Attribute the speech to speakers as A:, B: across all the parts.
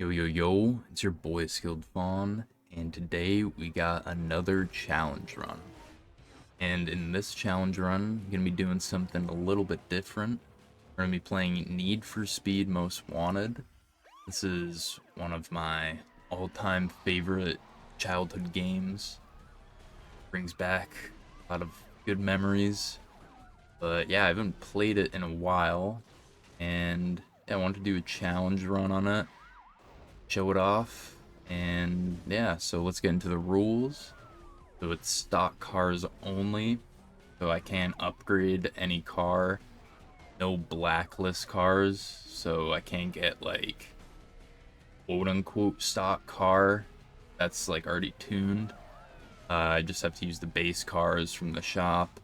A: Yo, yo, yo, it's your boy Skilled Fawn, and today we got another challenge run. And in this challenge run, I'm going to be doing something a little bit different. We're going to be playing Need for Speed Most Wanted. This is one of my all-time favorite childhood games. Brings back a lot of good memories. But yeah, I haven't played it in a while, and yeah, I wanted to do a challenge run on it. Show it off, and yeah, so let's get into the rules. So it's stock cars only, so I can't upgrade any car. No blacklist cars, so I can't get like quote unquote stock car that's like already tuned. I just have to use the base cars from the shop.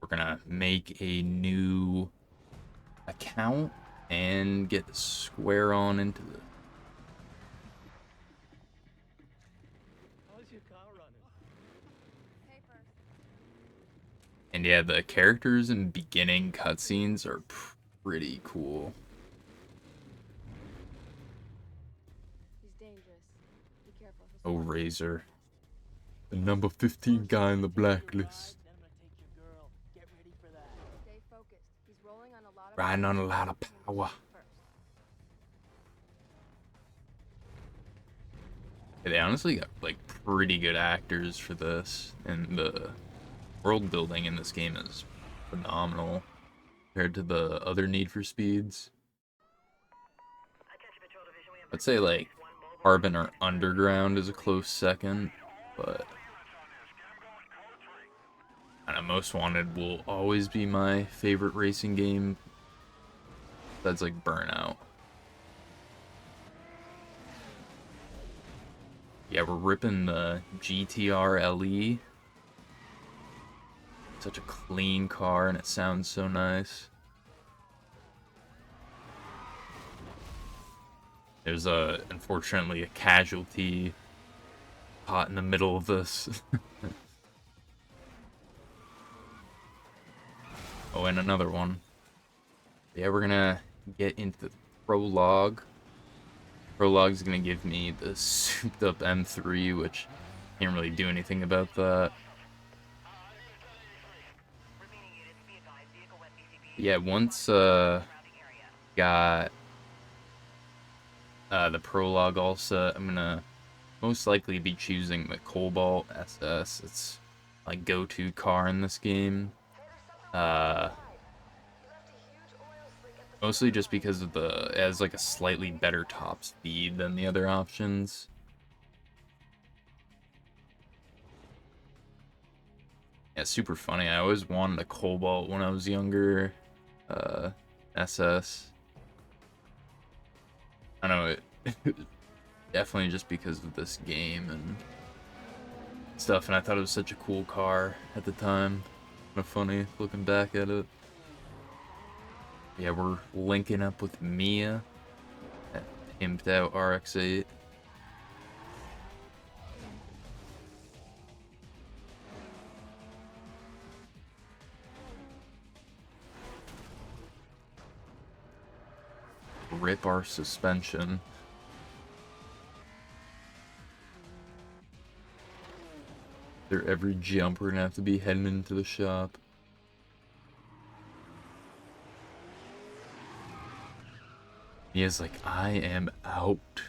A: We're gonna make a new account and get the square on into the.
B: How's your car running?
A: And yeah, the characters in beginning cutscenes are pretty cool.
C: He's dangerous. Be careful. He'll
A: Oh,
C: spot you.
A: Razor. The number 15 guy in the blacklist.
B: Then I'm gonna take your girl. Get ready for that.
C: Stay focused. He's rolling on a lot of
A: Riding on a lot of power.
C: First.
A: Yeah, they honestly got like pretty good actors for this, and the world building in this game is phenomenal compared to the other Need for Speeds. I'd say like Carbon or Underground is a close second, but I don't know, Most Wanted will always be my favorite racing game. That's like Burnout. Yeah, we're ripping the GTR LE. Such a clean car, and it sounds so nice. There's unfortunately a casualty caught in the middle of this. Oh, and another one. Yeah, we're gonna get into the Prologue. Prologue's gonna give me the souped up M3, which can't really do anything about that. Yeah, once got the Prologue also, I'm gonna most likely be choosing the Cobalt SS. It's my go-to car in this game. Uh, Mostly just because of it has like a slightly better top speed than the other options. Yeah, super funny. I always wanted a Cobalt when I was younger. SS. I know it. Definitely just because of this game and stuff, and I thought it was such a cool car at the time. Kind of funny looking back at it. Yeah, we're linking up with Mia, that pimped out RX-8. Rip our suspension. After every jump, we're gonna have to be heading into the shop. Mia's like, I am out.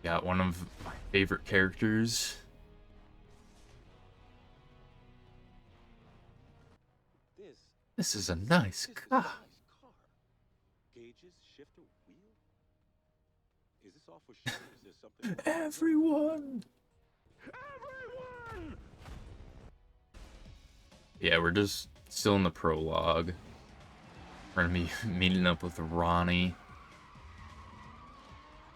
A: Got one of my favorite characters. This is a nice car.
D: Gauges, shifter, wheel? Is this all for show? Is there something?
A: Everyone!
D: Everyone!
A: Yeah, we're just still in the prologue. We're gonna be meeting up with Ronnie.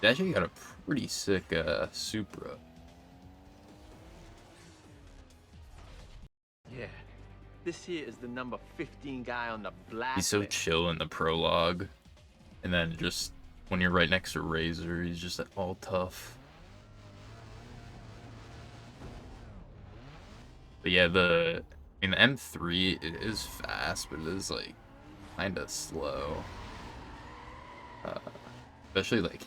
A: They actually got a pretty sick Supra.
B: Yeah. This here is the number 15 guy on the blacklist.
A: He's so chill in the prologue. And then just when you're right next to Razor, he's just all tough. But yeah, the M3, it is fast, but it is like kind of slow. Especially like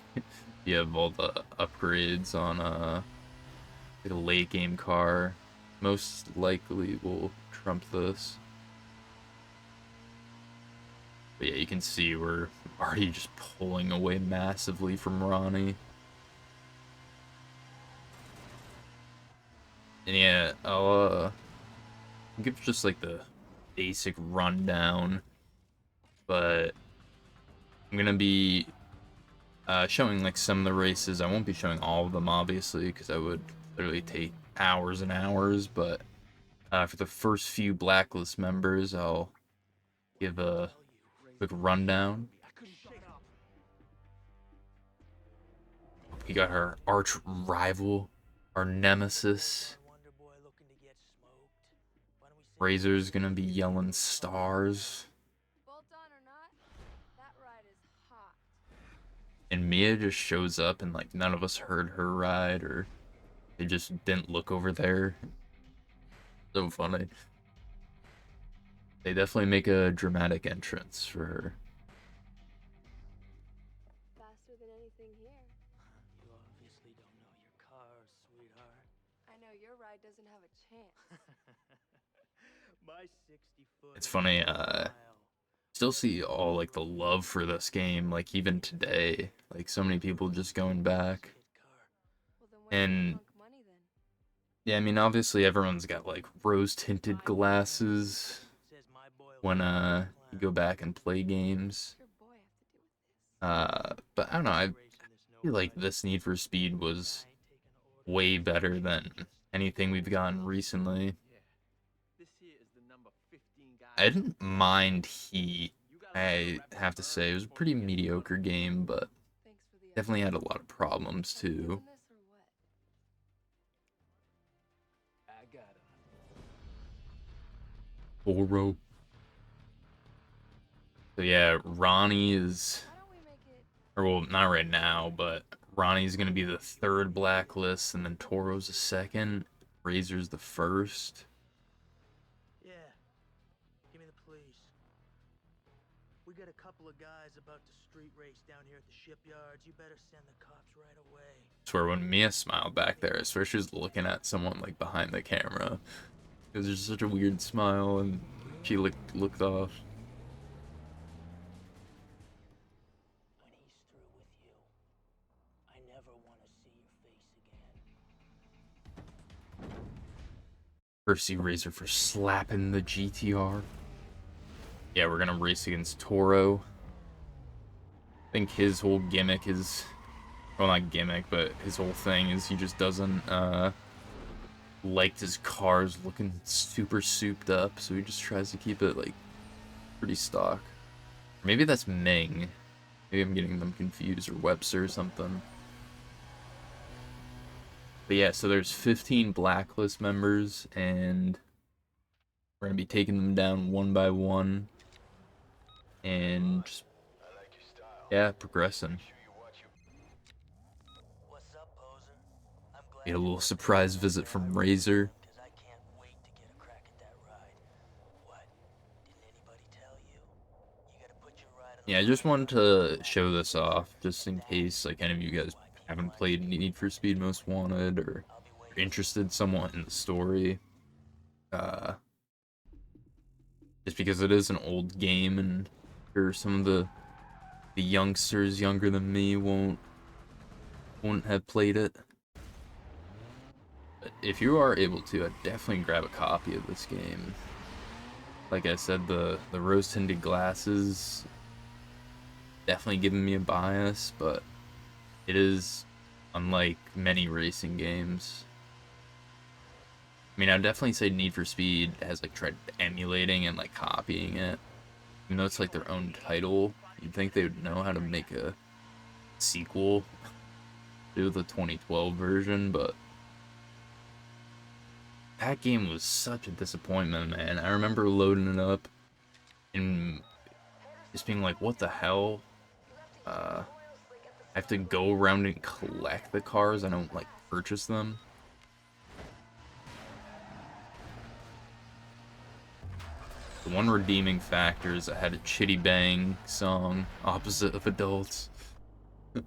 A: you have all the upgrades on like a late game car. Most likely will trump this. But yeah, you can see we're already just pulling away massively from Ronnie. And yeah, I'll give just like the basic rundown, but I'm gonna be showing like some of the races. I won't be showing all of them obviously because that would literally take hours and hours, but for the first few blacklist members, I'll give a quick rundown. We got our arch rival, our nemesis. Razor's gonna be yelling stars.
C: Bolt on or not, that ride is hot.
A: And Mia just shows up and like none of us heard her ride or they just didn't look over there. So funny. They definitely make a dramatic entrance for her.
C: Faster than anything here.
E: You obviously don't know your car, sweetheart.
C: I know your ride doesn't have a chance.
E: My 60-foot.
A: It's funny, still see all like the love for this game, like even today, like so many people just going back.
C: Well, then where's
A: And
C: the punk money then?
A: yeah, I mean obviously everyone's got like rose tinted glasses when you go back and play games.
C: What's your boy have to do with this?
A: But I don't know, I feel like this Need for Speed was way better than anything we've gotten recently.
B: This here is the number 15 guy.
A: I didn't mind Heat. I have to say it was a pretty mediocre game, but
C: Thanks for the
A: definitely had a lot of problems
C: update.
A: too.
C: Doing this or what?
E: I got him.
A: Toro. So yeah, Ronnie is,
C: Why don't we make it
A: or well, not right now, but Ronnie's gonna be the third blacklist, and then Toro's the second, Razor's the first.
E: Yeah. Give me the police. We got a couple of guys about to street race down here at the shipyards. You better send the cops right away.
A: I swear when Mia smiled back there, I swear she was looking at someone like behind the camera. It was just such a weird smile, and she looked off.
E: When he's through with you, I never want to see your face again.
A: First see Razor for slapping the GTR. Yeah, we're gonna race against Toro. I think his whole gimmick is, well, not gimmick, but his whole thing is he just doesn't like his cars looking super souped up, so he just tries to keep it like pretty stock. Or maybe that's Ming. Maybe I'm getting them confused, or Webster or something. But yeah, so there's 15 blacklist members, and we're gonna be taking them down one by one, and just, yeah, progressing.
E: What's up, poser? I'm glad
A: Get a little surprise visit from Razor.
E: because I can't wait to get a crack at that ride. What? Didn't anybody tell you? You gotta put your ride on the
A: Yeah, I just wanted to show this off, just in case like any of you guys haven't played Need for Speed Most Wanted, or are interested somewhat in the story. Just because it is an old game, and sure some of the youngsters younger than me won't have played it. But if you are able to, I'd definitely grab a copy of this game. Like I said, the rose tinted glasses definitely giving me a bias, but it is unlike many racing games. I mean, I'd definitely say Need for Speed has like tried emulating and like copying it. Even though it's like their own title, you'd think they would know how to make a sequel to the 2012 version, but that game was such a disappointment, man. I remember loading it up and just being like, what the hell? I have to go around and collect the cars. I don't like purchase them. one redeeming factor is I had a Chitty Bang song, opposite of adults. But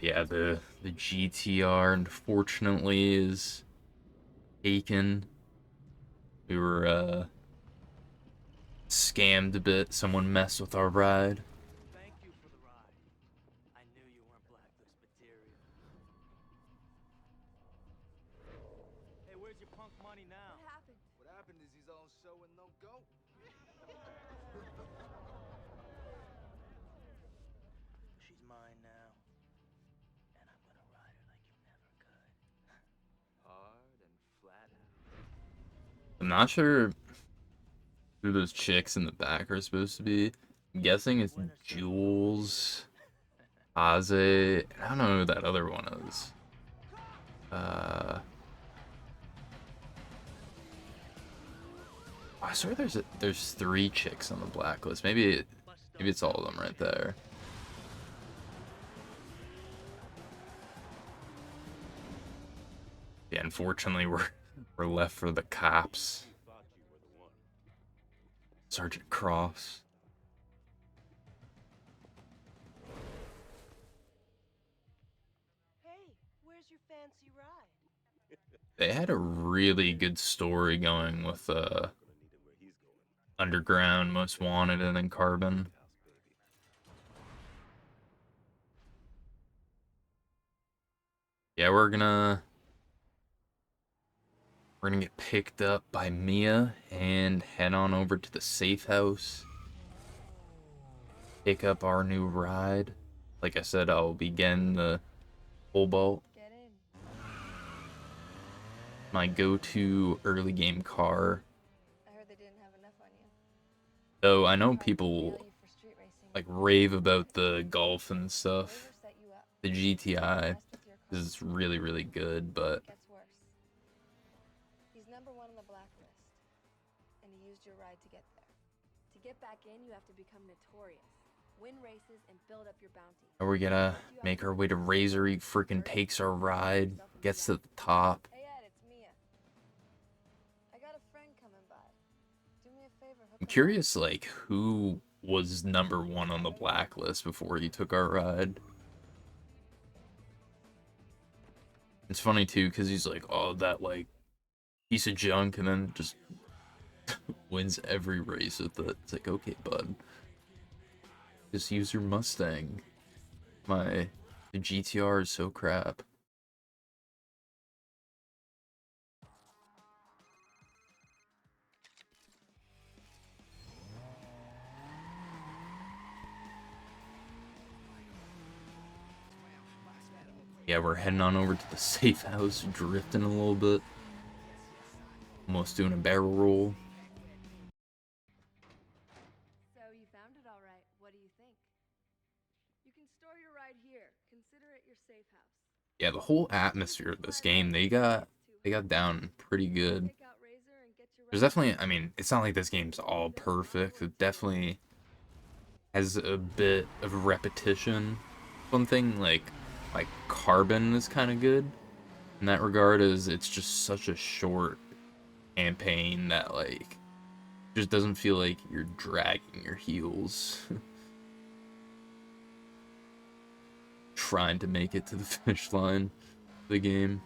A: yeah, the GTR unfortunately is taken. We were scammed a bit. Someone messed with our ride.
E: Thank you for the ride. I knew you weren't blacklist material. Hey, where's your punk money now?
C: What happened?
F: What happened is he's all show and no go.
E: She's mine now. And I'm gonna ride her like you never could.
B: Hard and flat out.
A: I'm not sure who those chicks in the back are supposed to be. I'm guessing it's Jules, Aze. I don't know who that other one is. I swear there's 3 chicks on the blacklist. Maybe it's all of them right there. Yeah, unfortunately we're left for the cops.
D: Thought you were the one.
A: Sergeant Cross.
C: Hey, where's your fancy ride?
A: They had a really good story going with
D: Gonna need him where he's going.
A: Underground, Most Wanted, and then Carbon.
D: House, baby.
A: Yeah, we're gonna get picked up by Mia and head on over to the safe house. Pick up our new ride. Like I said, I'll be getting the Cobalt,
C: Get in.
A: my go-to early game car.
C: I heard they didn't have enough on you.
A: Though I know
C: Tried to
A: people
C: nail you for street racing.
A: like rave about the Golf and stuff.
C: Razor set you up.
A: The GTI
C: Messed with your car.
A: is really, really good, but
C: Gets worse. He's #1 on the blacklist, and he used your ride to get there. To get back in, you have to become notorious, win races, and build up your bounty.
A: are we gonna make our way to Razor? He freaking takes our ride, gets to the top.
C: Hey Ed, it's Mia. I got a friend coming by. Do me a favor. Hook
A: I'm
C: him
A: curious, like, who was #1 on the blacklist before he took our ride. It's funny too, because he's like, oh, that like piece of junk, and then just wins every race with it. It's like, okay, bud, just use your Mustang. The GTR is so crap. Yeah, we're heading on over to the safe house, drifting a little bit. Almost doing a barrel roll.
C: So you found it all right. What do you think? You can store your ride here. Consider it your safe house.
A: Yeah, the whole atmosphere of this game, they got down pretty good.
C: Pick out Razor and get your
A: There's
C: ride.
A: definitely, I mean, it's not like this game's all perfect. It definitely has a bit of repetition. One thing like Carbon is kind of good in that regard is it's just such a short campaign that like just doesn't feel like you're dragging your heels trying to make it to the finish line of the game.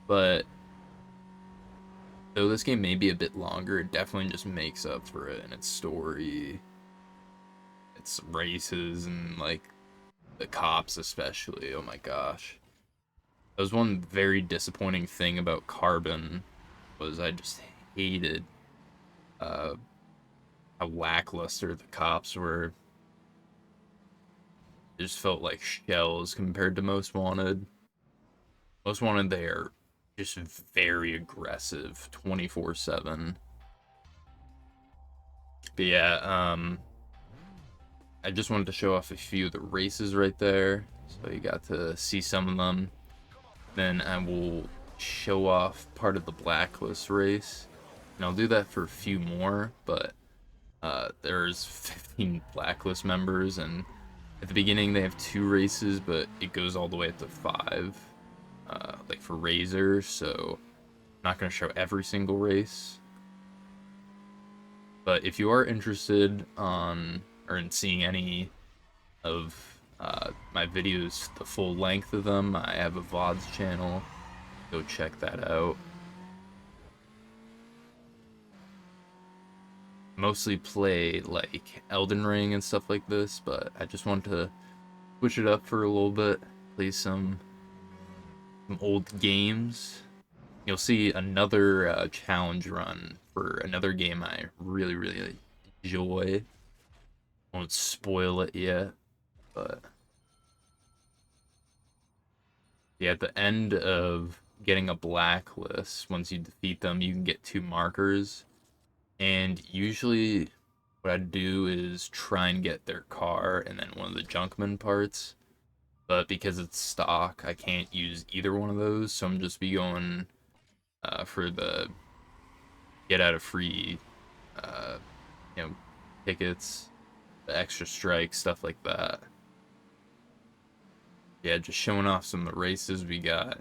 A: But though this game may be a bit longer, it definitely just makes up for it in its story, its races, and like the cops especially. Oh my gosh. That was one very disappointing thing about Carbon, was I just hated how lackluster the cops were. It just felt like shells compared to Most Wanted. Most Wanted, they are just very aggressive 24/7. But yeah, I just wanted to show off a few of the races right there, so you got to see some of them. Then I will show off part of the blacklist race, and I'll do that for a few more, but there's 15 blacklist members, and at the beginning they have 2 races, but it goes all the way up to 5, like for Razor, so I'm not going to show every single race. But if you are interested on or in seeing any of my videos, the full length of them, I have a VODs channel. Go check that out. Mostly play like Elden Ring and stuff like this, but I just want to switch it up for a little bit, play some old games. You'll see another challenge run for another game I really enjoy. Won't spoil it yet, but yeah, at the end of getting a blacklist, once you defeat them, you can get 2 markers. And usually what I do is try and get their car and then one of the junkman parts. But because it's stock, I can't use either one of those, so I'm just be going for the get out of free, uh, you know, tickets, the extra strikes, stuff like that. Yeah, just showing off some of the races. We got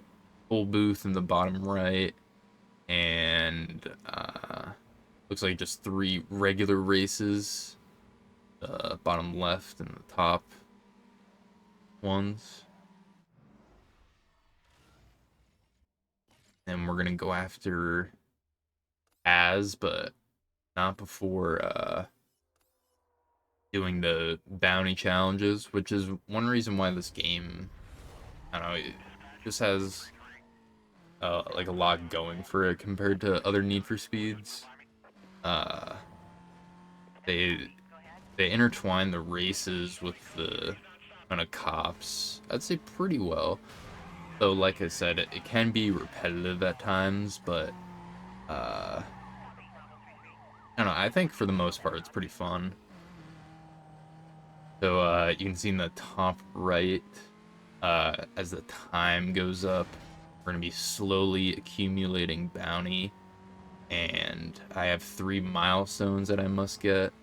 A: full booth in the bottom right, and looks like just 3 regular races, bottom left and the top ones. And we're gonna go after but not before doing the bounty challenges, which is one reason why this game, I don't know, it just has like a lot going for it compared to other Need for Speeds. Uh, they intertwine the races with the kind of cops, I'd say pretty well. So like I said, it can be repetitive at times, but I don't know, I think for the most part it's pretty fun. So you can see in the top right, as the time goes up, we're going to be slowly accumulating bounty, and I have 3 milestones that I must get.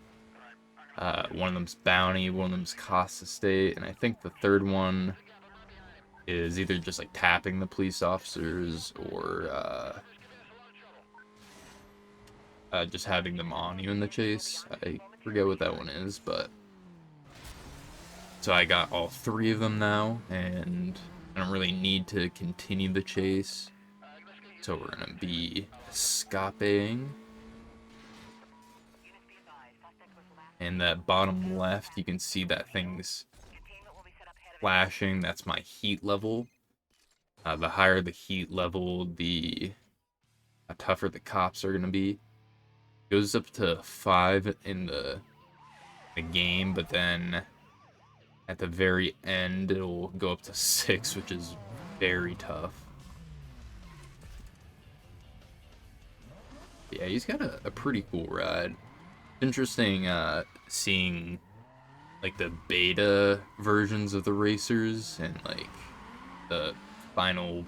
A: One of them's bounty, one of them's cost estate, and I think the third one is either just like tapping the police officers or just having them on you in the chase. I forget what that one is, but so I got all 3 of them now, and I don't really need to continue the chase. So we're gonna be escaping. And that bottom left, you can see that thing's flashing. That's my heat level. The higher the heat level, the tougher the cops are gonna be. Goes up to 5 in the game, but then at the very end it'll go up to 6, which is very tough. Yeah, he's got a pretty cool ride. Interesting seeing like the beta versions of the racers and like the final,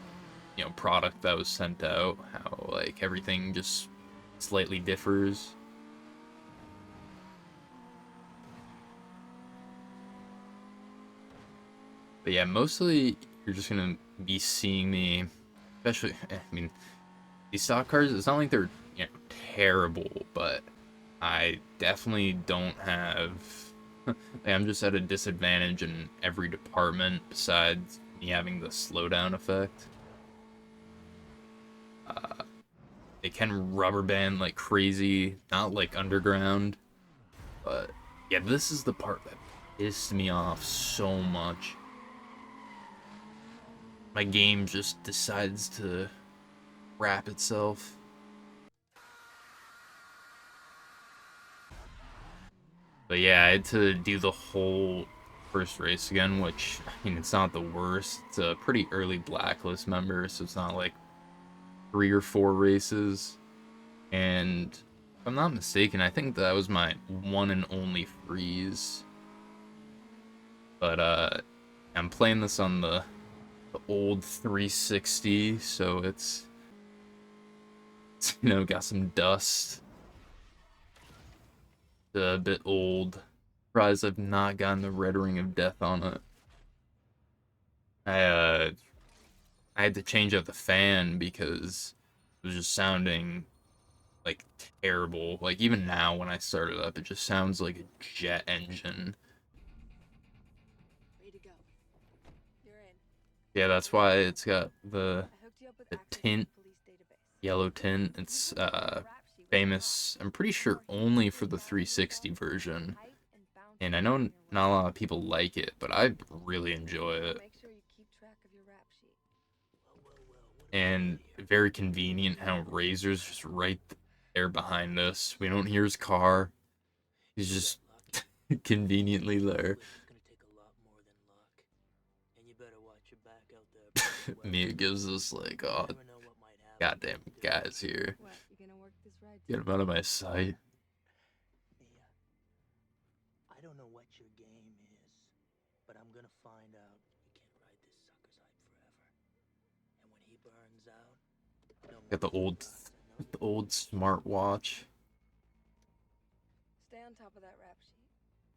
A: you know, product that was sent out, how like everything just slightly differs. But yeah, mostly you're just gonna be seeing me, especially, I mean, these stock cars, it's not like they're, you know, terrible, but I definitely don't have, like, I'm just at a disadvantage in every department besides me having the slowdown effect. They can rubber band like crazy, not like underground, but yeah, this is the part that pissed me off so much. My game just decides to wrap itself. But yeah, I had to do the whole first race again, which, I mean, it's not the worst. It's a pretty early blacklist member, so it's not like 3 or 4 races. And if I'm not mistaken, I think that was my one and only freeze. But I'm playing this on the old 360, so it's, you know, got some dust. A bit old. Surprised I've not gotten the red ring of death on it. I had to change out the fan because it was just sounding like terrible. Like even now when I start it up, it just sounds like a jet engine.
C: Ready to go. You're in.
A: Yeah, that's why it's got the
C: I hooked you up with
A: the
C: access to
A: tint,
C: the police database.
A: yellow tint. It's famous, I'm pretty sure only for the 360 version. And I know not a lot of people like it, but I really enjoy it.
C: Make sure you keep track of your rap sheet.
A: And very convenient how Razor's just right there behind us. We don't hear his car. He's just conveniently there.
E: It's gonna take a lot more than luck. And you better watch your back out there.
A: Mia gives us like, oh,
E: You never know what might happen.
A: goddamn guys here.
C: What, you gonna work this ride
A: Get
C: too?
A: him out of my sight.
E: Mia, I don't know what your game is, but I'm gonna find out. You can't ride this sucker's hype forever. And when he burns out, no
A: Got the
E: more
A: old,
E: surprise, I know
A: the
E: you
A: old smartwatch.
C: Stay on top of that rap sheet.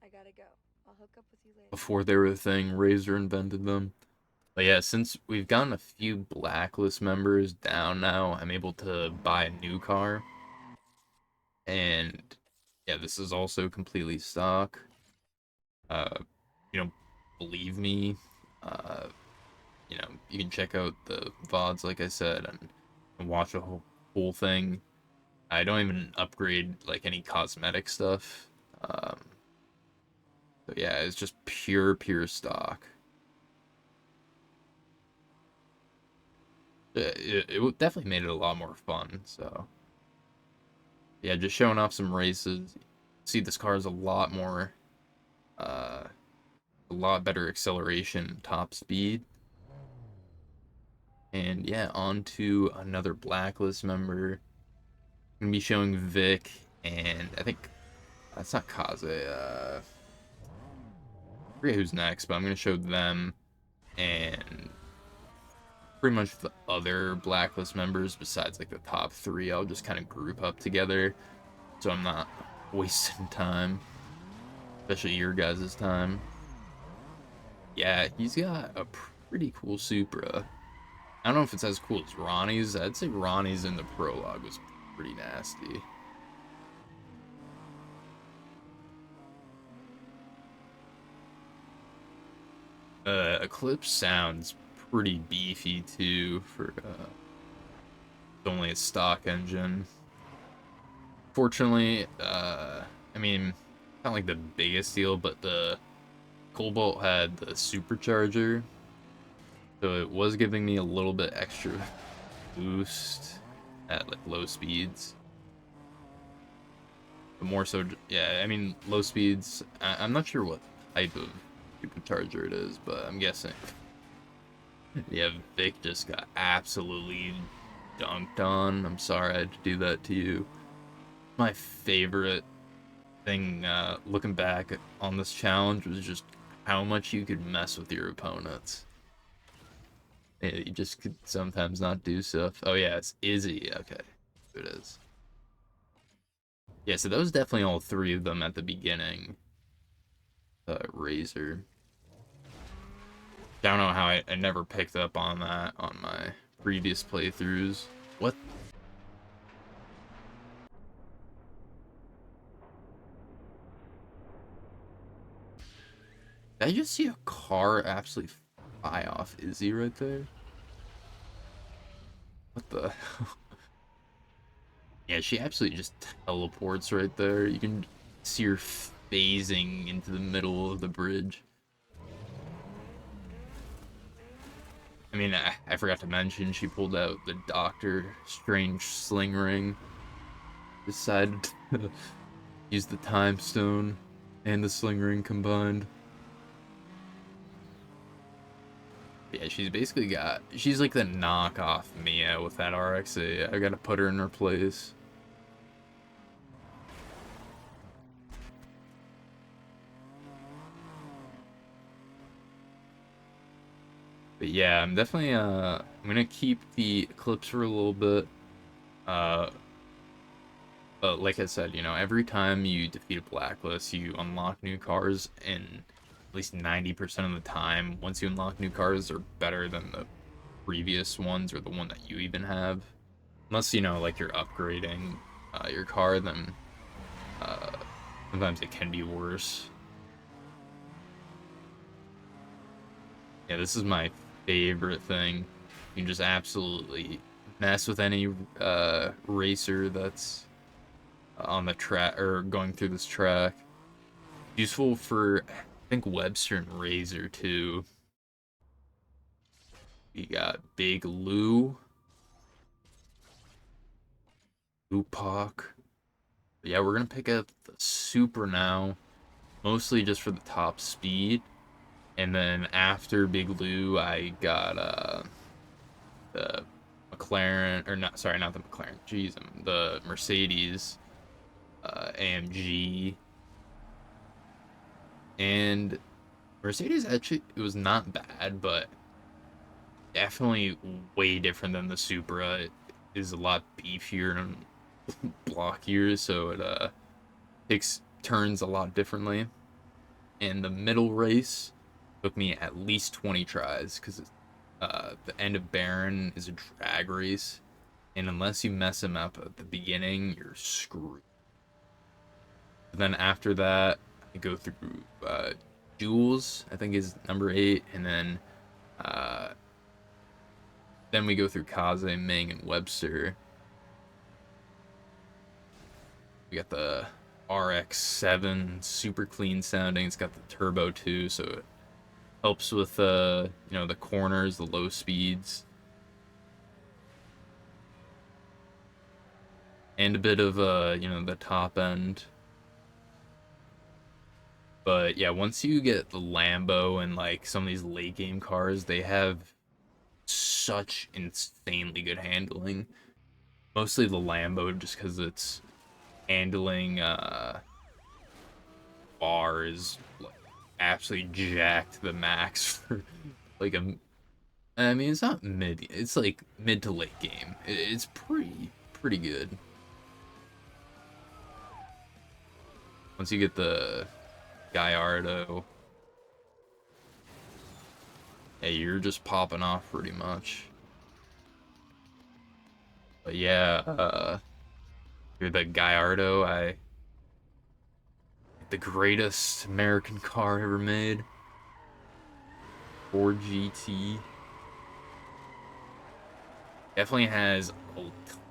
C: I gotta go. I'll hook up with you later.
A: Before they were a thing, Razor invented them. But yeah, since we've gotten a few blacklist members down now, I'm able to buy a new car. And yeah, this is also completely stock. You don't believe me, uh, you can check out the VODs, like I said, and watch the whole thing. I don't even upgrade like any cosmetic stuff. So yeah, it's just pure stock. It definitely made it a lot more fun. So yeah, just showing off some races. See, this car is a lot more, a lot better acceleration, top speed. And yeah, on to another blacklist member. I'm gonna be showing Vic, and I think that's not Kaze. I forget who's next, but I'm gonna show them and pretty much the other blacklist members besides like the top three. I'll just kind of group up together, so I'm not wasting time, especially your guys' time. Yeah, he's got a pretty cool Supra. I don't know if it's as cool as Ronnie's. I'd say Ronnie's in the Prologue was pretty nasty. Eclipse sounds pretty beefy too for it's only a stock engine. Fortunately, I mean, not like the biggest deal, but the Cobalt had the supercharger, so it was giving me a little bit extra boost at like low speeds. But more so, yeah, I mean, low speeds, I'm not sure what type of supercharger it is, but I'm guessing. Yeah, Vic just got absolutely dunked on. I'm sorry I had to do that to you. My favorite thing, looking back on this challenge, was just how much you could mess with your opponents. Yeah, you just could sometimes not do stuff. Oh yeah, it's Izzy. Okay, it is. Yeah, so those definitely all three of them at the beginning. Razor. I don't know how I never picked up on that on my previous playthroughs. What? Did I just see a car absolutely fly off Izzy right there? What the? Yeah, she absolutely just teleports right there. You can see her phasing into the middle of the bridge. I mean, I forgot to mention she pulled out the Doctor Strange sling ring. Decided to use the time stone and the sling ring combined. Yeah, she's basically she's like the knockoff Mia with that RXA. I gotta put her in her place. But yeah, I'm definitely I'm gonna keep the Eclipse for a little bit. But like I said, every time you defeat a blacklist, you unlock new cars, and at least 90% of the time, once you unlock new cars, they're better than the previous ones or the one that you even have. Unless, like you're upgrading your car, then sometimes it can be worse. Yeah, this is my favorite thing. You can just absolutely mess with any racer that's on the track or going through this track. Useful for, I think, Webster and Razor too. We got Big Lou, Lupac. Yeah, we're gonna pick up the Super now, mostly just for the top speed. And then after Big Lou, I got the McLaren, or not, sorry, not the McLaren, jeez, the Mercedes AMG. And Mercedes actually, it was not bad, but definitely way different than the Supra. It is a lot beefier and blockier, so it takes turns a lot differently. And the middle race took me at least 20 tries because the end of Baron is a drag race, and unless you mess him up at the beginning, you're screwed. And then after that, I go through Jules, I think is number 8, and then we go through Kaze, Ming, and Webster. We got the RX-7, super clean sounding. It's got the turbo too, so it helps with you know, the corners, the low speeds, and a bit of you know, the top end. But yeah, once you get the Lambo and like some of these late game cars, they have such insanely good handling. Mostly the Lambo, just because it's handling bar is like absolutely jacked to the max for like a. I mean, it's not mid. It's like mid to late game. It's pretty good. Once you get the Gallardo, hey, you're just popping off pretty much. But yeah, you're the Gallardo. The greatest American car ever made. Ford GT. Definitely has a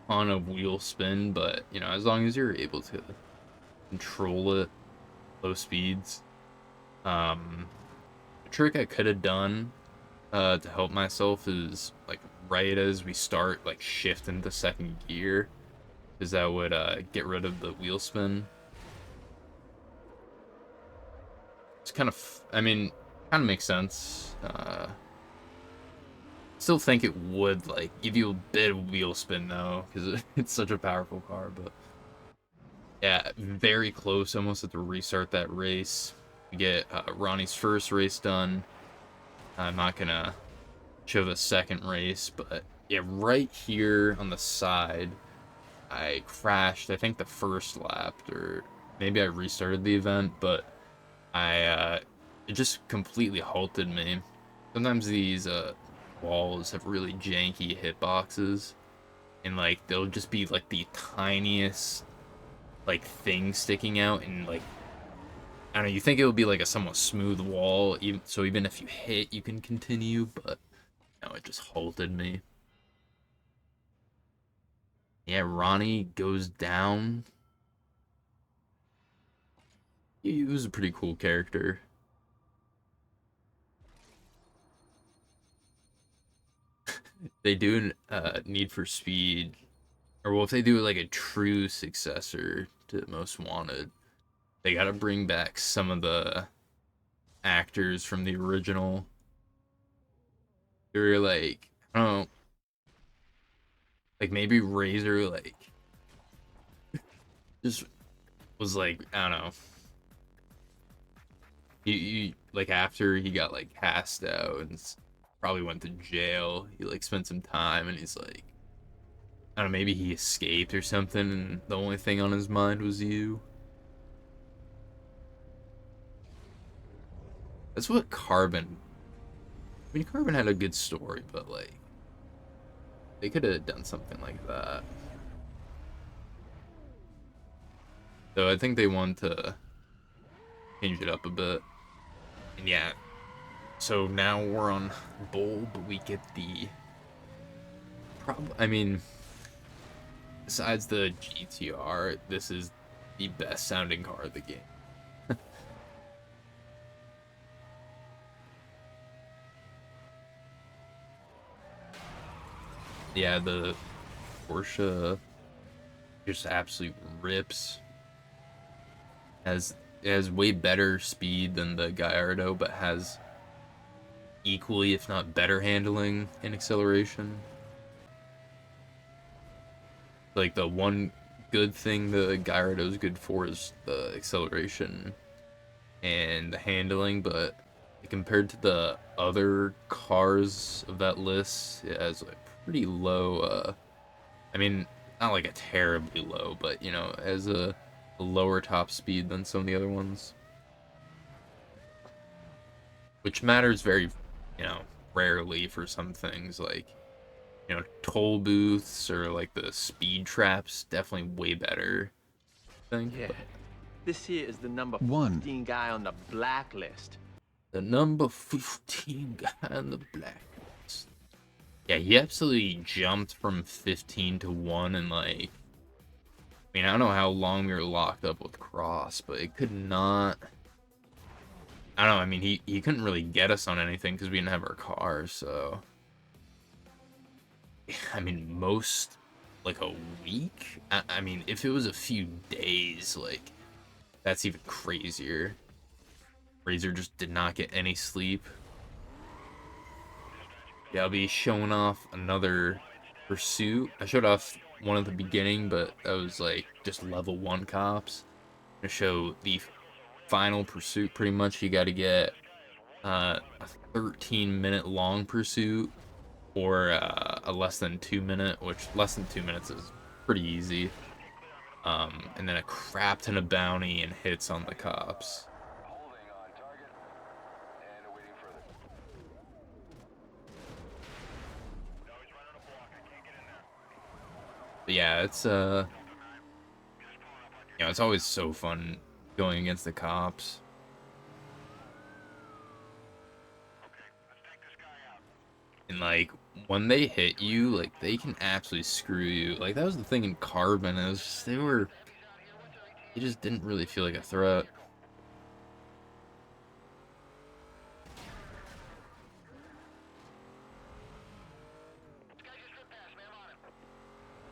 A: ton of wheel spin, but you know, as long as you're able to control it, low speeds. A trick I could have done to help myself is like right as we start, like shift into second gear, because that would get rid of the wheel spin. It's kind of, I mean, kind of makes sense. Still think it would like give you a bit of wheel spin though, because it's such a powerful car. But yeah, very close. Almost had to restart that race. We get Ronnie's first race done. I'm not gonna show the second race, but yeah, right here on the side, I crashed. I think the first lap, or maybe I restarted the event, but it just completely halted me. Sometimes these walls have really janky hitboxes, and like they'll just be like the tiniest like thing sticking out, and like I don't know, you think it would be like a somewhat smooth wall, even if you hit, you can continue, but no, it just halted me. Yeah, Ronnie goes down. He was a pretty cool character. They do Need for Speed, or well, if they do like a true successor to Most Wanted, they gotta bring back some of the actors from the original. They're like, I don't know, like maybe Razor like just was like, I don't know. He like after he got like cast out and probably went to jail, he like spent some time and he's like, I don't know, maybe he escaped or something and the only thing on his mind was you. That's what Carbon. I mean, Carbon had a good story, but like they could have done something like that. So I think they want to change it up a bit. And yeah, so now we're on Bull, but we get the I mean, besides the GTR, this is the best sounding car of the game. Yeah, the Porsche just absolutely rips. It has way better speed than the Gallardo, but has equally, if not better, handling and acceleration. Like, the one good thing the Gallardo is good for is the acceleration and the handling, but compared to the other cars of that list, it has like pretty low, I mean, not like a terribly low, but you know, as a lower top speed than some of the other ones. Which matters very, you know, rarely for some things like, you know, toll booths or like the speed traps, definitely way better, I think.
B: Yeah.
A: But
B: This here is the number
G: One.
B: 15 guy on the blacklist.
A: the number 15 guy on the blacklist. Yeah, he absolutely jumped from 15 to 1 and like, I mean, I don't know how long we were locked up with Cross, but it could not. I don't know. I mean, he couldn't really get us on anything because we didn't have our car. So, I mean, most like a week. I mean, if it was a few days, like that's even crazier. Razor just did not get any sleep. Yeah, I'll be showing off another pursuit. I showed off one at the beginning, but that was like just level 1 cops. To show the final pursuit, pretty much you got to get a 13-minute long pursuit or a less than 2-minute, which less than 2 minutes is pretty easy. And then a crap ton of bounty and hits on the cops. But yeah, it's you know, it's always so fun going against the cops. And like when they hit you, like they can absolutely screw you. Like that was the thing in Carbon, it was just, they just didn't really feel like a threat.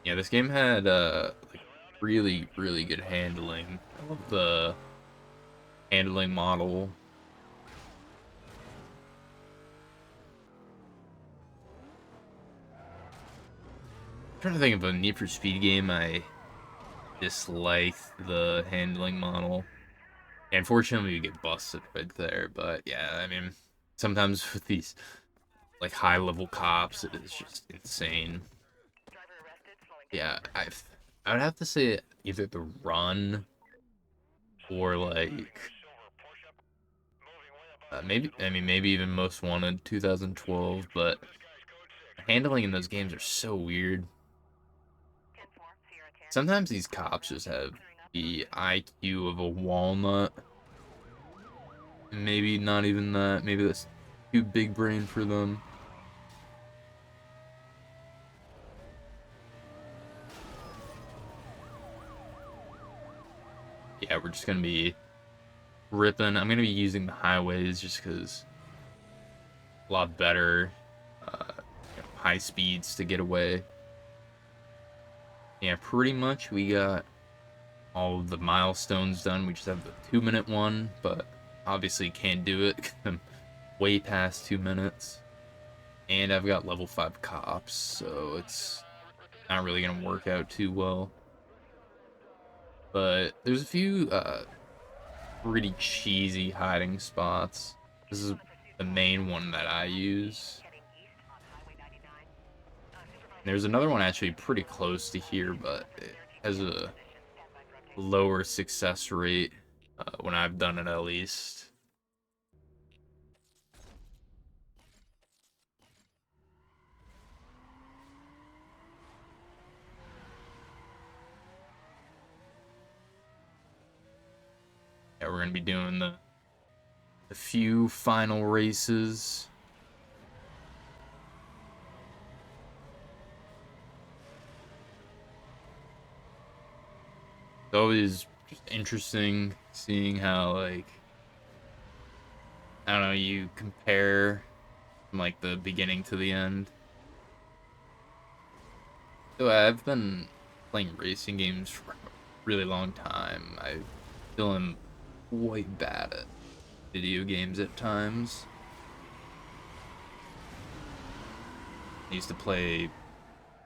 A: Yeah, this game had like really, really good handling. I love the handling model. I'm trying to think of a Need for Speed game I dislike the handling model. Yeah, unfortunately, we get busted right there. But yeah, I mean, sometimes with these like high level cops, it is just insane. Yeah, I would have to say either the run or like maybe, I mean, maybe even Most Wanted 2012, but handling in those games are so weird. Sometimes these cops just have the IQ of a walnut. Maybe not even that. Maybe that's too big brain for them. Yeah, we're just gonna be ripping. I'm gonna be using the highways just because a lot better you know, high speeds to get away. Yeah, pretty much we got all of the milestones done. We just have the 2-minute one, but obviously can't do it 'cause I'm way past 2 minutes. And I've got level 5 cops, so it's not really gonna work out too well. But there's a few pretty cheesy hiding spots. This is the main one that I use. There's another one actually pretty close to here, but it has a lower success rate when I've done it at least. Yeah, we're gonna be doing the few final races. It's always just interesting seeing how, like, I don't know, you compare from like the beginning to the end. So I've been playing racing games for a really long time. I feel I'm quite bad at video games at times. I used to play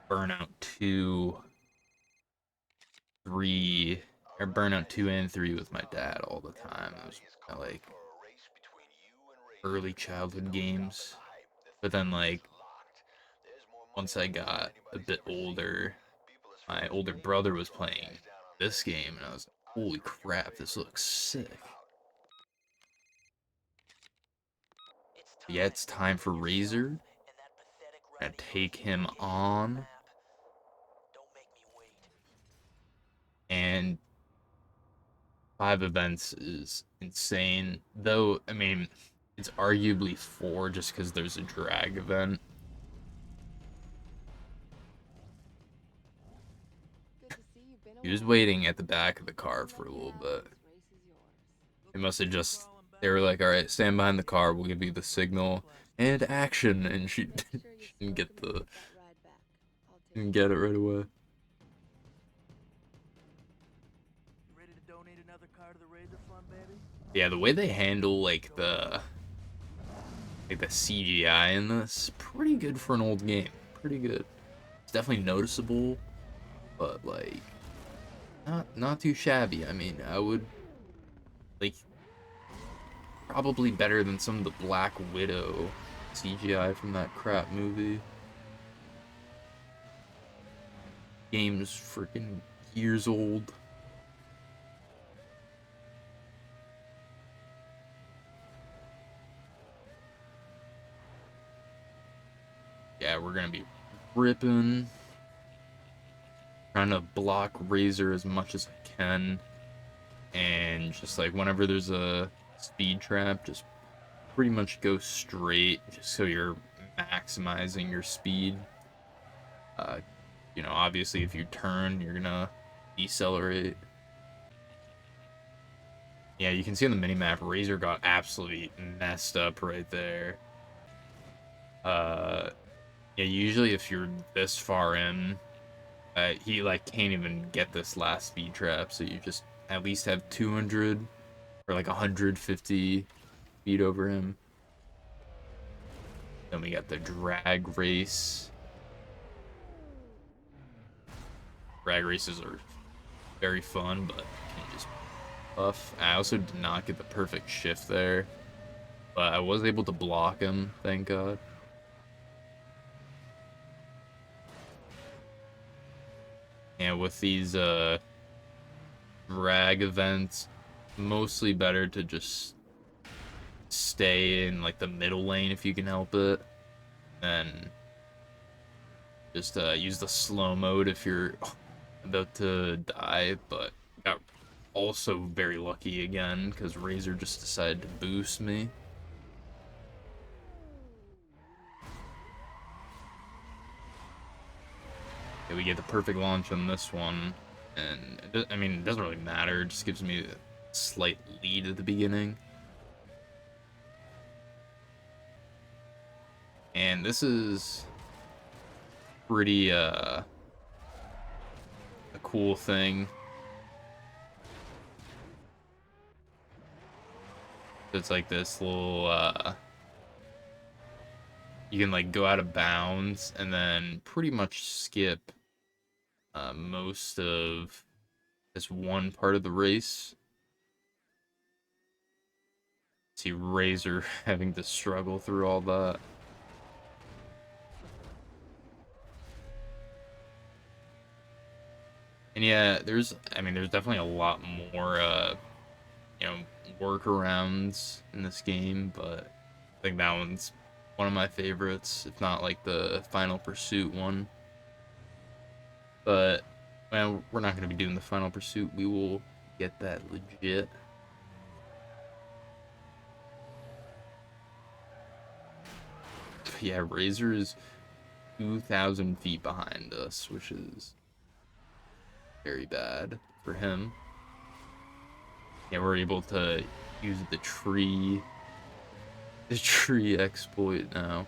A: Burnout 2, 3, or Burnout 2 and 3 with my dad all the time. It was kind of like early childhood games. But then, like, once I got a bit older, my older brother was playing this game, and I was like, holy crap, this looks sick. Yeah, it's time for Razor. Gonna take him on. And 5 events is insane. Though, I mean, it's arguably 4 just because there's a drag event. He was waiting at the back of the car for a little bit. They must have just, they were like, alright, stand behind the car, we'll give you the signal, and action, and she didn't get didn't get it right away.
E: Ready to donate another car to the Razor Fund, baby?
A: Yeah, the way they handle, like, the CGI in this, pretty good for an old game. Pretty good. It's definitely noticeable, but, like, not too shabby. I mean, I would, like, probably better than some of the Black Widow CGI from that crap movie. Game's freaking years old. Yeah, we're gonna be ripping. Trying to block Razor as much as I can. And just like whenever there's a speed trap, just pretty much go straight just so you're maximizing your speed. You know, obviously if you turn, you're gonna decelerate. Yeah, you can see on the minimap, Razor got absolutely messed up right there. Yeah, usually if you're this far in, he like can't even get this last speed trap, so you just at least have 200 or like 150 feet over him. Then we got the drag race. Drag races are very fun, but can just puff. I also did not get the perfect shift there, but I was able to block him, thank God. And with these drag events, mostly better to just stay in like the middle lane if you can help it, and just use the slow mode if you're about to die. But got also very lucky again because Razor just decided to boost me. Okay, we get the perfect launch on this one, and I mean, it doesn't really matter, it just gives me a slight lead at the beginning. And this is pretty a cool thing. It's like this little you can like go out of bounds and then pretty much skip most of this one part of the race. See Razor having to struggle through all that. And yeah, there's definitely a lot more you know, workarounds in this game, but I think that one's one of my favorites, if not like the Final Pursuit one. But well, we're not going to be doing the Final Pursuit. We will get that legit Yeah, Razor is 2,000 feet behind us, which is very bad for him. Yeah, we're able to use the tree exploit now.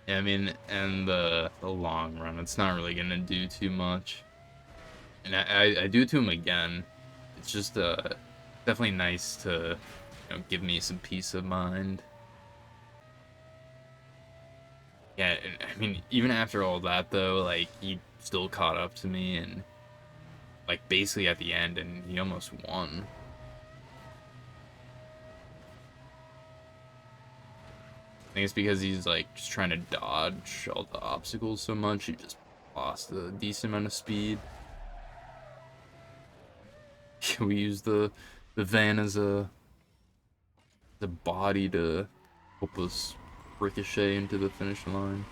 A: Yeah, I mean, and the long run, it's not really gonna do too much. And I do to him again. It's just definitely nice to, you know, give me some peace of mind. Yeah, and, I mean, even after all that though, like he still caught up to me and like basically at the end, and he almost won. I think it's because he's like just trying to dodge all the obstacles so much, he just lost a decent amount of speed. We use the van as the body to help us ricochet into the finish line.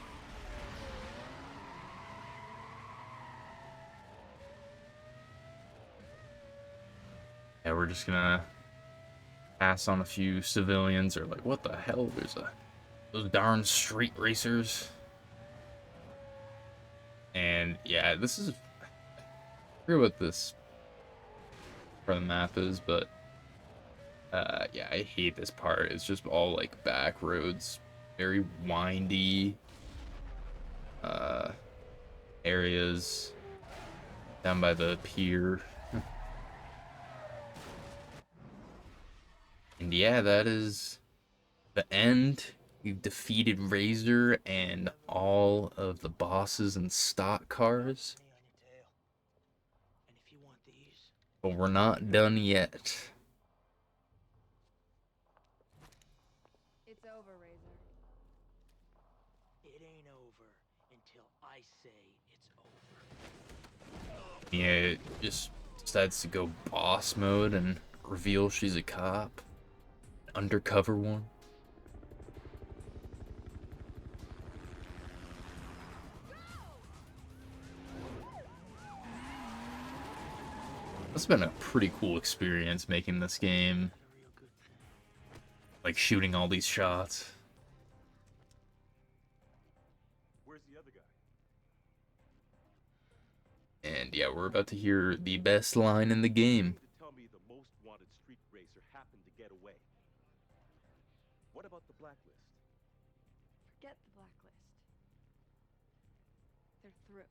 A: Yeah, we're just gonna pass on a few civilians. Or like, what the hell? There's those darn street racers. And yeah, this is, I forget what this part of the map is, but yeah, I hate this part. It's just all like back roads, very windy areas down by the pier. And yeah, that is the end. We've defeated Razor and all of the bosses and stock cars.
E: Me on your tail. And if you want these,
A: But we're not done yet.
C: It's over, Razor.
E: it ain't over until I say it's over.
A: Mia just decides to go boss mode and reveal she's a cop. Undercover one. It's been a pretty cool experience making this game.
E: A real good thing.
A: Like shooting all these shots.
D: Where's the other guy?
A: And yeah, we're about to hear the best line in the game.
D: To tell me the most wanted street racer happened to get away. What about the blacklist?
C: Forget the blacklist. They're through.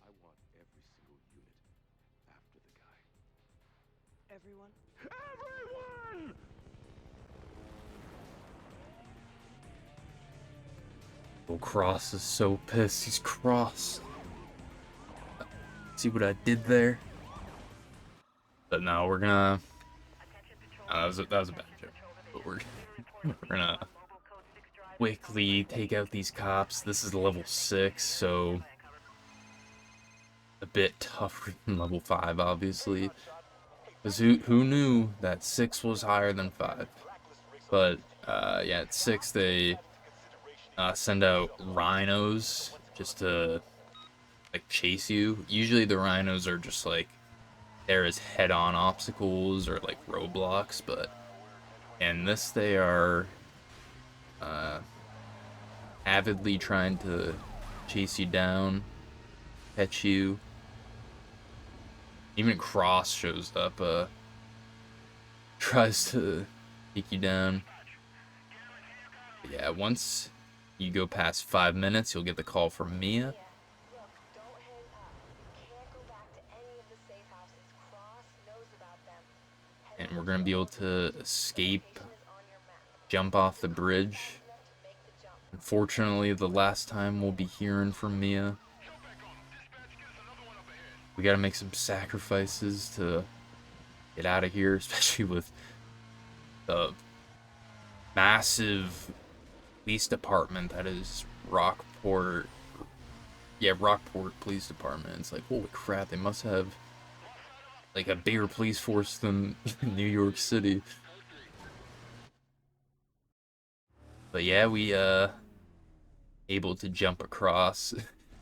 D: I want every single unit after the guy.
E: Everyone?
D: Everyone!
A: Oh, Cross is so pissed. He's Cross. See what I did there? But no, we're gonna. That was a bad joke. But we're gonna quickly take out these cops. This is level 6, so a bit tougher than level 5, obviously. Because who knew that 6 was higher than 5? But yeah, at 6 they send out rhinos just to like chase you. Usually the rhinos are just like there as head-on obstacles or like roadblocks, but in this they are avidly trying to chase you down, catch you. Even Cross shows up, tries to take you down. But yeah, once you go past 5 minutes, you'll get the call from Mia.
C: Look, don't hang up. You can't go back to any of the safe houses. Cross knows about them.
A: And we're gonna be able to escape,
C: Location is on your map.
A: jump off the bridge.
C: To make the jump.
A: Unfortunately, the last time we'll be hearing from Mia. We gotta make some sacrifices to get out of here, especially with the massive police department that is Rockport. Yeah, Rockport Police Department. It's like, holy crap, they must have like a bigger police force than New York City. But yeah, we able to jump across.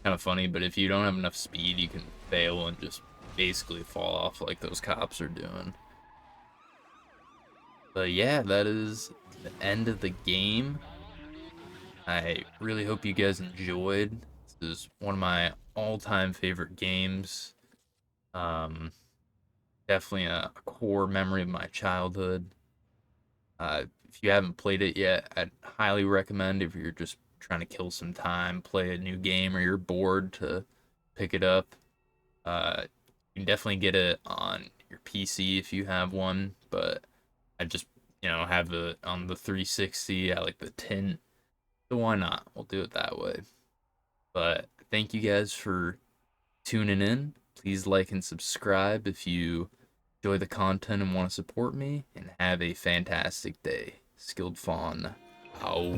A: kind of funny, but if you don't have enough speed, you can fail and just basically fall off like those cops are doing. But yeah, that is the end of the game. I really hope you guys enjoyed. This is one of my all-time favorite games. Um, Definitely a core memory of my childhood. If you haven't played it yet, I'd highly recommend, if you're just trying to kill some time, play a new game, or you're bored, to pick it up. You can definitely get it on your PC if you have one, but I just, have it on the 360. I like the tint, so why not? We'll do it that way. But thank you guys for tuning in. Please like and subscribe if you enjoy the content and want to support me, and have a fantastic day. Skilled Fawn out.